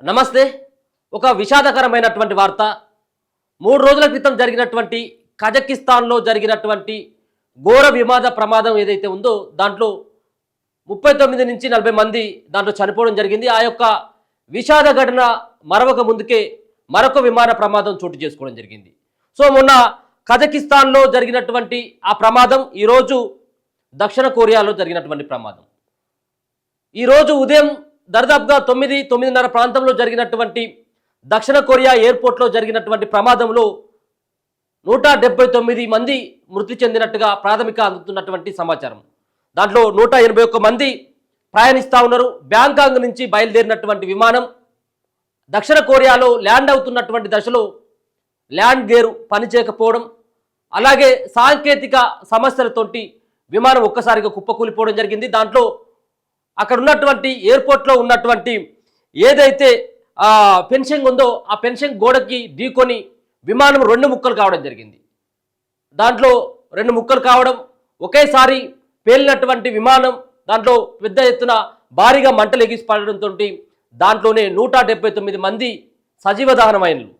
నమస్తే. ఒక విషాదకరమైనటువంటి వార్త. 3 రోజుల క్రితం జరిగినటువంటి కజకిస్తాన్లో జరిగినటువంటి ఘోర విమాన ప్రమాదం ఏదైతే ఉందో దాంట్లో 39 నుంచి 40 మంది దాంట్లో చనిపోవడం జరిగింది. ఆ యొక్క విషాద ఘటన మరొక ముందుకే మరొక విమాన ప్రమాదం చోటు చేసుకోవడం జరిగింది. సో మొన్న కజకిస్తాన్లో జరిగినటువంటి ఆ ప్రమాదం ఈరోజు దక్షిణ కొరియాలో జరిగినటువంటి ప్రమాదం. ఈరోజు ఉదయం దర్దాపుగా 9-9:30 ప్రాంతంలో జరిగినటువంటి దక్షిణ కొరియా ఎయిర్పోర్ట్లో జరిగినటువంటి ప్రమాదంలో 179 మంది మృతి చెందినట్టుగా ప్రాథమిక అందుతున్నటువంటి సమాచారం. దాంట్లో 181 మంది ప్రయాణిస్తూ ఉన్నారు. బ్యాంకాక్ నుంచి బయలుదేరినటువంటి విమానం దక్షిణ కొరియాలో ల్యాండ్ అవుతున్నటువంటి దశలో ల్యాండ్ గేరు పనిచేయకపోవడం, అలాగే సాంకేతిక సమస్యలతోటి విమానం ఒక్కసారిగా కుప్పకూలిపోవడం జరిగింది. దాంట్లో అక్కడ ఉన్నటువంటి ఎయిర్పోర్ట్లో ఉన్నటువంటి ఏదైతే ఫెన్సింగ్ ఉందో ఆ ఫెన్సింగ్ గోడకి ఢీకొని విమానం 2 ముక్కలు కావడం జరిగింది. దాంట్లో 2 ముక్కలు కావడం, ఒకేసారి పేలినటువంటి విమానం దాంట్లో పెద్ద ఎత్తున భారీగా మంటలు ఎగిసి పడడంతో దాంట్లోనే 179 మంది సజీవ దహనమైనలు.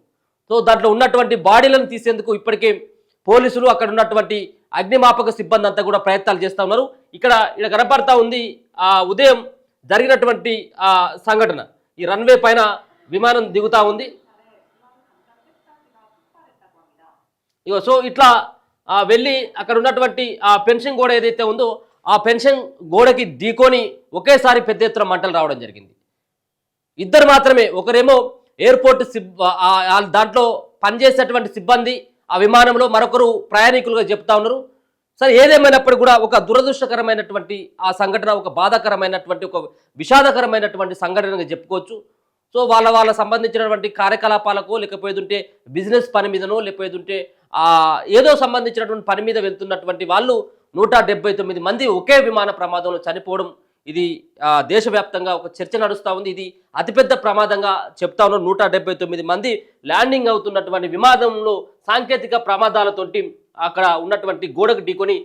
సో దాంట్లో ఉన్నటువంటి బాడీలను తీసేందుకు ఇప్పటికే పోలీసులు అక్కడ ఉన్నటువంటి అగ్నిమాపక సిబ్బంది అంతా కూడా ప్రయత్నాలు చేస్తూ ఉన్నారు. ఇక్కడ కనపడతా ఉంది ఉదయం జరిగినటువంటి సంఘటన. ఈ రన్వే పైన విమానం దిగుతూ ఉంది. ఇగో సో ఇట్లా వెళ్ళి అక్కడ ఉన్నటువంటి ఆ ఫెన్సింగ్ గోడ ఏదైతే ఉందో ఆ ఫెన్సింగ్ గోడకి ఢీకొని ఒకేసారి పెద్ద ఎత్తున మంటలు రావడం జరిగింది. ఇద్దరు మాత్రమే, ఒకరేమో ఎయిర్పోర్ట్ దాంట్లో పనిచేసేటువంటి సిబ్బంది ఆ విమానంలో, మరొకరు ప్రయాణికులుగా చెప్తా ఉన్నారు. సరే ఏదేమైనప్పుడు కూడా ఒక దురదృష్టకరమైనటువంటి ఆ సంఘటన, ఒక బాధాకరమైనటువంటి ఒక విషాదకరమైనటువంటి సంఘటనగా చెప్పుకోవచ్చు. సో వాళ్ళ సంబంధించినటువంటి కార్యకలాపాలకు, లేకపోతుంటే బిజినెస్ పని మీదనో, లేకపోతుంటే ఏదో సంబంధించినటువంటి పని మీద వెళ్తున్నటువంటి వాళ్ళు 179 మంది ఒకే విమాన ప్రమాదంలో చనిపోవడం, ఇది దేశవ్యాప్తంగా ఒక చర్చ నడుస్తూ ఉంది. ఇది అతిపెద్ద ప్రమాదంగా చెప్తా ఉన్నారు. 179 మంది ల్యాండింగ్ అవుతున్నటువంటి విమానంలో సాంకేతిక ప్రమాదాలతోటి అక్కడ ఉన్నటువంటి గోడకు ఢీకొని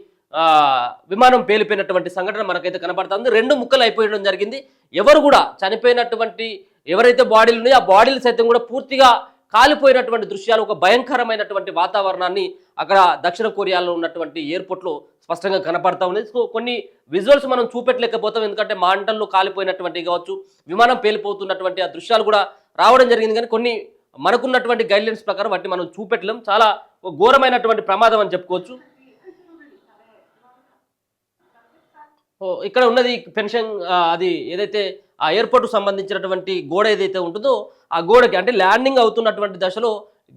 విమానం పేలిపోయినటువంటి సంఘటన మనకైతే కనబడుతుంది. 2 ముక్కలు అయిపోయడం జరిగింది. ఎవరు కూడా చనిపోయినటువంటి ఎవరైతే బాడీలు ఉన్నాయో ఆ బాడీలు సైతం కూడా పూర్తిగా కాలిపోయినటువంటి దృశ్యాలు, ఒక భయంకరమైనటువంటి వాతావరణాన్ని అక్కడ దక్షిణ కొరియాలో ఉన్నటువంటి ఎయిర్పోర్ట్లో స్పష్టంగా కనపడతా ఉంది. సో కొన్ని విజువల్స్ మనం చూపెట్టలేకపోతాం, ఎందుకంటే మంటల్లో కాలిపోయినటువంటి కావచ్చు, విమానం పేలిపోతున్నటువంటి ఆ దృశ్యాలు కూడా రావడం జరిగింది. కానీ కొన్ని మనకున్నటువంటి గైడ్లైన్స్ ప్రకారం వాటిని మనం చూపెట్టలేం. చాలా ఘోరమైనటువంటి ప్రమాదం అని చెప్పుకోవచ్చు. ఇక్కడ ఉన్నది పెన్షన్, అది ఏదైతే ఆ ఎయిర్పోర్ట్కు సంబంధించినటువంటి గోడ ఏదైతే ఉంటుందో ఆ గోడకి అంటే ల్యాండింగ్ అవుతున్నటువంటి దశలో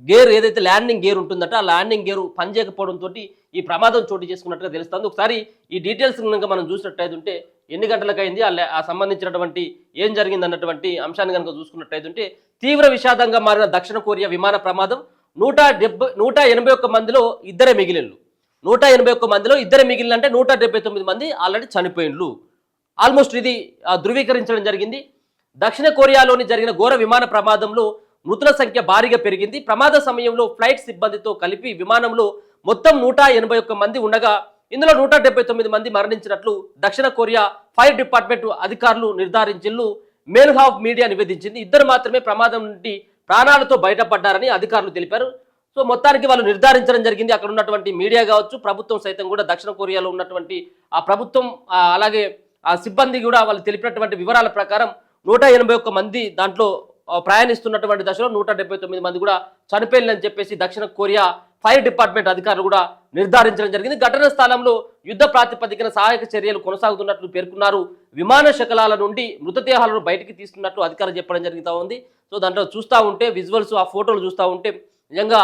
గేర్ ఏదైతే ల్యాండింగ్ గేర్ ఉంటుందట ఆ ల్యాండింగ్ గేరు పనిచేయకపోవడంతో ఈ ప్రమాదం చోటు చేసుకున్నట్టుగా తెలుస్తుంది. ఒకసారి ఈ డీటెయిల్స్ కనుక మనం చూసినట్టయితే ఎన్ని గంటలకైంది, ఆ సంబంధించినటువంటి ఏం జరిగింది అన్నటువంటి అంశాన్ని కనుక చూసుకున్నట్టయితే తీవ్ర విషాదంగా మారిన దక్షిణ కొరియా విమాన ప్రమాదం. 181 మందిలో ఇద్దరే మిగిలిళ్ళు. 181 మందిలో ఇద్దరే మిగిలినంటే 179 మంది ఆల్రెడీ చనిపోయిండ్లు. ఆల్మోస్ట్ ఇది ధృవీకరించడం జరిగింది. దక్షిణ కొరియాలోని జరిగిన ఘోర విమాన ప్రమాదంలో మృతుల సంఖ్య భారీగా పెరిగింది. ప్రమాద సమయంలో ఫ్లైట్ సిబ్బందితో కలిపి విమానంలో మొత్తం 181 మంది ఉండగా ఇందులో 179 మంది మరణించినట్లు దక్షిణ కొరియా ఫైర్ డిపార్ట్మెంట్ అధికారులు నిర్ధారించిల్లు మెయిల్ ఆఫ్ మీడియా నివేదించింది. ఇద్దరు మాత్రమే ప్రమాదం నుండి ప్రాణాలతో బయటపడ్డారని అధికారులు తెలిపారు. సో మొత్తానికి వాళ్ళు నిర్ధారించడం జరిగింది. అక్కడ ఉన్నటువంటి మీడియా కావచ్చు, ప్రభుత్వం సైతం కూడా దక్షిణ కొరియాలో ఉన్నటువంటి ఆ ప్రభుత్వం అలాగే ఆ సిబ్బంది కూడా వాళ్ళు తెలిపినటువంటి వివరాల ప్రకారం 181 మంది దాంట్లో ప్రయాణిస్తున్నటువంటి దశలో 179 మంది కూడా చనిపోయిందని చెప్పేసి దక్షిణ కొరియా ఫైర్ డిపార్ట్మెంట్ అధికారులు కూడా నిర్ధారించడం జరిగింది. ఘటనా స్థలంలో యుద్ధ ప్రాతిపదికన సహాయక చర్యలు కొనసాగుతున్నట్లు పేర్కొన్నారు. విమాన శకలాల నుండి మృతదేహాలను బయటికి తీస్తున్నట్లు అధికారులు చెప్పడం జరుగుతూ ఉంది. సో దాంట్లో చూస్తూ ఉంటే విజువల్స్, ఆ ఫోటోలు చూస్తూ ఉంటే నిజంగా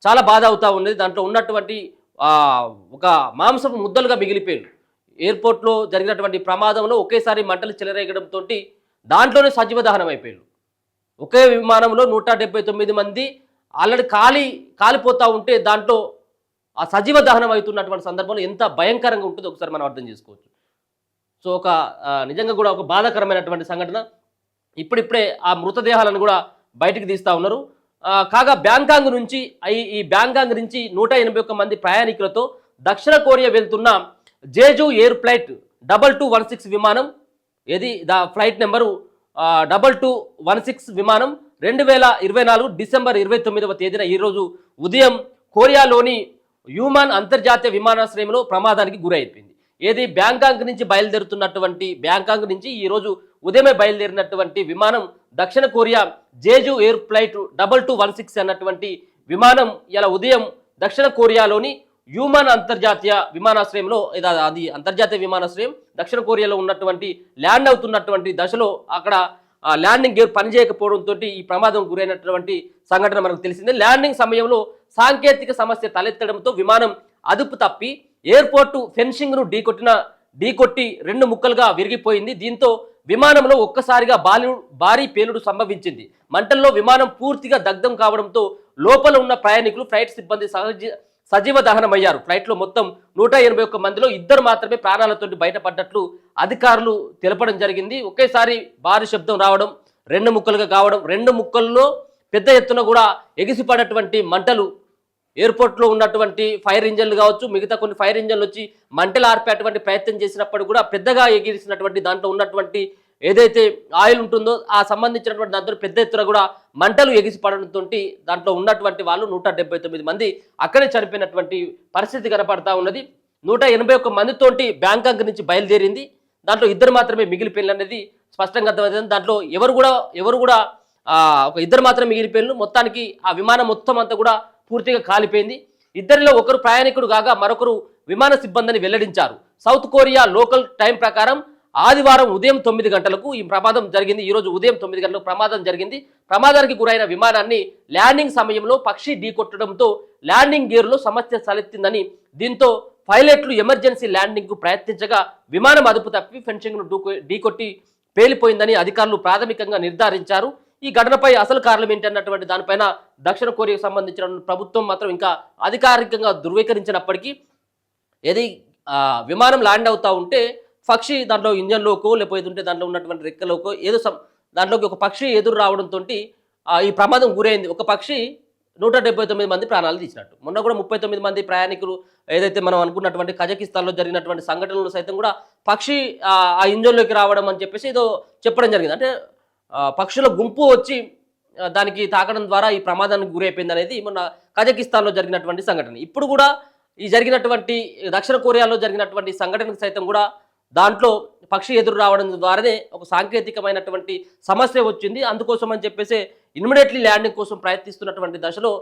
చాలా బాధ అవుతూ ఉండేది. దాంట్లో ఉన్నటువంటి ఒక మాంసపు ముద్దలుగా మిగిలిపోయారు. ఎయిర్పోర్ట్లో జరిగినటువంటి ప్రమాదంలో ఒకేసారి మంటలు చెలరేగడంతో దాంట్లోనే సజీవ దహనం అయిపోయారు. ఒకే విమానంలో 179 మంది ఆల్రెడీ కాలిపోతూ ఉంటే దాంట్లో ఆ సజీవ దహనం అవుతున్నటువంటి సందర్భంలో ఎంత భయంకరంగా ఉంటుందో ఒకసారి మనం అర్థం చేసుకోవచ్చు. సో ఒక నిజంగా కూడా ఒక బాధాకరమైనటువంటి సంఘటన. ఇప్పుడిప్పుడే ఆ మృతదేహాలను కూడా బయటికి తీస్తూ ఉన్నారు. కాగా బ్యాంకాక్ నుంచి 181 మంది ప్రయాణికులతో దక్షిణ కొరియా వెళ్తున్న జేజు ఎయిర్ ఫ్లైట్ 2216 విమానం, ఏది ఫ్లైట్ నెంబరు 2216 విమానం 2024 డిసెంబర్ 29వ తేదీన ఈరోజు ఉదయం కొరియాలోని హ్యూమాన్ అంతర్జాతీయ విమానాశ్రయంలో ప్రమాదానికి గురైపోయింది. ఏది బ్యాంకాక్ నుంచి బయలుదేరుతున్నటువంటి బ్యాంకాక్ నుంచి ఈరోజు ఉదయమే బయలుదేరినటువంటి విమానం దక్షిణ కొరియా జేజు ఎయిర్ ఫ్లైట్ 2216 అన్నటువంటి విమానం ఇలా ఉదయం దక్షిణ కొరియాలోని హ్యూమాన్ అంతర్జాతీయ విమానాశ్రయంలో అది అంతర్జాతీయ విమానాశ్రయం దక్షిణ కొరియాలో ఉన్నటువంటి ల్యాండ్ అవుతున్నటువంటి దశలో అక్కడ ల్యాండింగ్ గేర్ పనిచేయకపోవడంతో ఈ ప్రమాదం గురైనటువంటి సంఘటన మనకు తెలిసిందే. ల్యాండింగ్ సమయంలో సాంకేతిక సమస్య తలెత్తడంతో విమానం అదుపు తప్పి ఎయిర్పోర్టు ఫెన్సింగ్ను ఢీకొట్టి 2 ముక్కలుగా విరిగిపోయింది. దీంతో విమానంలో ఒక్కసారిగా భారీ పేలుడు సంభవించింది. మంటల్లో విమానం పూర్తిగా దగ్ధం కావడంతో లోపల ఉన్న ప్రయాణికులు, ఫ్లైట్ సిబ్బంది సజీవ దహనమయ్యారు. ఫ్లైట్లో మొత్తం 181 మందిలో 2 మాత్రమే ప్రాణాలతో బయటపడ్డట్లు అధికారులు తెలపడం జరిగింది. ఒకేసారి భారీ శబ్దం రావడం, 2 ముక్కలుగా కావడం, 2 ముక్కల్లో పెద్ద ఎత్తున కూడా ఎగిసిపడేటువంటి మంటలు, ఎయిర్పోర్ట్లో ఉన్నటువంటి ఫైర్ ఇంజన్లు కావచ్చు, మిగతా కొన్ని ఫైర్ ఇంజన్లు వచ్చి మంటలు ఆర్పేటువంటి ప్రయత్నం చేసినప్పుడు కూడా పెద్దగా ఎగిరిసినటువంటి దాంట్లో ఉన్నటువంటి ఏదైతే ఆయిల్ ఉంటుందో ఆ సంబంధించినటువంటి దాంట్లో పెద్ద ఎత్తున కూడా మంటలు ఎగిసిపడడంతో దాంట్లో ఉన్నటువంటి వాళ్ళు 179 మంది అక్కడే చనిపోయినటువంటి పరిస్థితి కనపడతా ఉన్నది. 181 మందితోటి బ్యాంకాక్ నుంచి బయలుదేరింది. దాంట్లో 2 మాత్రమే మిగిలిపోయిన అనేది స్పష్టంగా అర్థమవుతుంది. దాంట్లో ఎవరు కూడా ఒక 2 మాత్రమే మిగిలిపోయిన. మొత్తానికి ఆ విమానం మొత్తం అంతా కూడా పూర్తిగా కాలిపోయింది. 2లో ఒకరు ప్రయాణికుడు కాగా మరొకరు విమాన సిబ్బందిని వెల్లడించారు. సౌత్ కొరియా లోకల్ టైం ప్రకారం ఆదివారం ఉదయం 9 గంటలకు ఈ ప్రమాదం జరిగింది. ఈరోజు ఉదయం 9 గంటలకు ప్రమాదం జరిగింది. ప్రమాదానికి గురైన విమానాన్ని ల్యాండింగ్ సమయంలో పక్షి ఢీకొట్టడంతో ల్యాండింగ్ గేర్లో సమస్య తలెత్తిందని, దీంతో పైలట్లు ఎమర్జెన్సీ ల్యాండింగ్కు ప్రయత్నించగా విమానం అదుపు తప్పి ఫెన్సింగ్ను ఢీకొట్టి పేలిపోయిందని అధికారులు ప్రాథమికంగా నిర్ధారించారు. ఈ ఘటనపై అసలు కారణం ఏంటన్నటువంటి దానిపైన దక్షిణ కొరియాకు సంబంధించిన ప్రభుత్వం మాత్రం ఇంకా అధికారికంగా ధృవీకరించినప్పటికీ ఏది విమానం ల్యాండ్ అవుతూ ఉంటే పక్షి దాంట్లో ఇంజన్లోకో లేకపోతే దాంట్లో ఉన్నటువంటి రెక్కలోకో ఏదో దాంట్లోకి ఒక పక్షి ఎదురు రావడంతో ఈ ప్రమాదం గురైంది. ఒక పక్షి 179 మంది ప్రాణాలు తీసినట్టు. మొన్న కూడా 39 మంది ప్రయాణికులు ఏదైతే మనం అనుకున్నటువంటి కజకిస్తాన్లో జరిగినటువంటి సంఘటనలు సైతం కూడా పక్షి ఆ ఇంజన్లోకి రావడం అని చెప్పేసి ఏదో చెప్పడం జరిగింది. అంటే పక్షుల గుంపు వచ్చి దానికి తాకడం ద్వారా ఈ ప్రమాదానికి గురైపోయింది అనేది మొన్న కజకిస్తాన్లో జరిగినటువంటి సంఘటన. ఇప్పుడు కూడా ఈ జరిగినటువంటి దక్షిణ కొరియాలో జరిగినటువంటి సంఘటనకు సైతం కూడా దాంట్లో పక్షి ఎదురు రావడం ద్వారానే ఒక సాంకేతికమైనటువంటి సమస్య వచ్చింది. అందుకోసం అని చెప్పేసి ఇమ్మీడియట్లీ ల్యాండింగ్ కోసం ప్రయత్నిస్తున్నటువంటి దశలో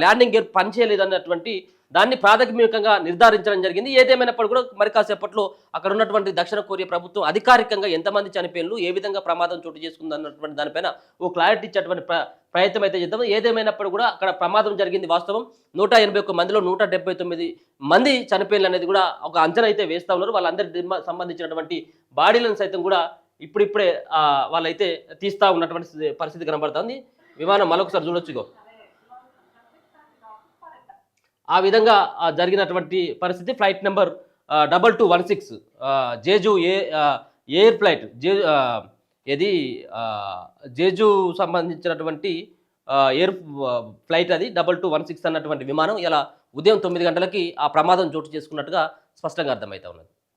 ల్యాండింగ్ గేర్ పనిచేయలేదన్నటువంటి దాన్ని ప్రాథమికంగా నిర్ధారించడం జరిగింది. ఏదేమైనప్పుడు కూడా మరి కాసేపట్లో అక్కడ ఉన్నటువంటి దక్షిణ కొరియా ప్రభుత్వం అధికారికంగా ఎంతమంది చనిపోయినలు, ఏ విధంగా ప్రమాదం చోటు చేసుకుంది అన్నటువంటి దానిపైన ఓ క్లారిటీ ఇచ్చేటువంటి ప్రయత్నం అయితే చేద్దాం. ఏదేమైనప్పుడు కూడా అక్కడ ప్రమాదం జరిగింది వాస్తవం. 181 మందిలో 179 మంది చనిపోయిన అనేది కూడా ఒక అంచనా అయితే వేస్తూ ఉన్నారు. వాళ్ళందరి సంబంధించినటువంటి బాడీలను సైతం కూడా ఇప్పుడిప్పుడే వాళ్ళైతే తీస్తూ ఉన్నటువంటి పరిస్థితి కనబడుతుంది. విమానం మరొకసారి చూడొచ్చు. ఆ విధంగా జరిగినటువంటి పరిస్థితి. Flight number 2216 Jeju air flight Jeju సంబంధించినటువంటి ఎయిర్ ఫ్లైట్ అది 2216 అన్నటువంటి విమానం ఇలా ఉదయం 9 గంటలకి ఆ ప్రమాదం చోటు చేసుకున్నట్టుగా స్పష్టంగా అర్థమవుతా ఉన్నది.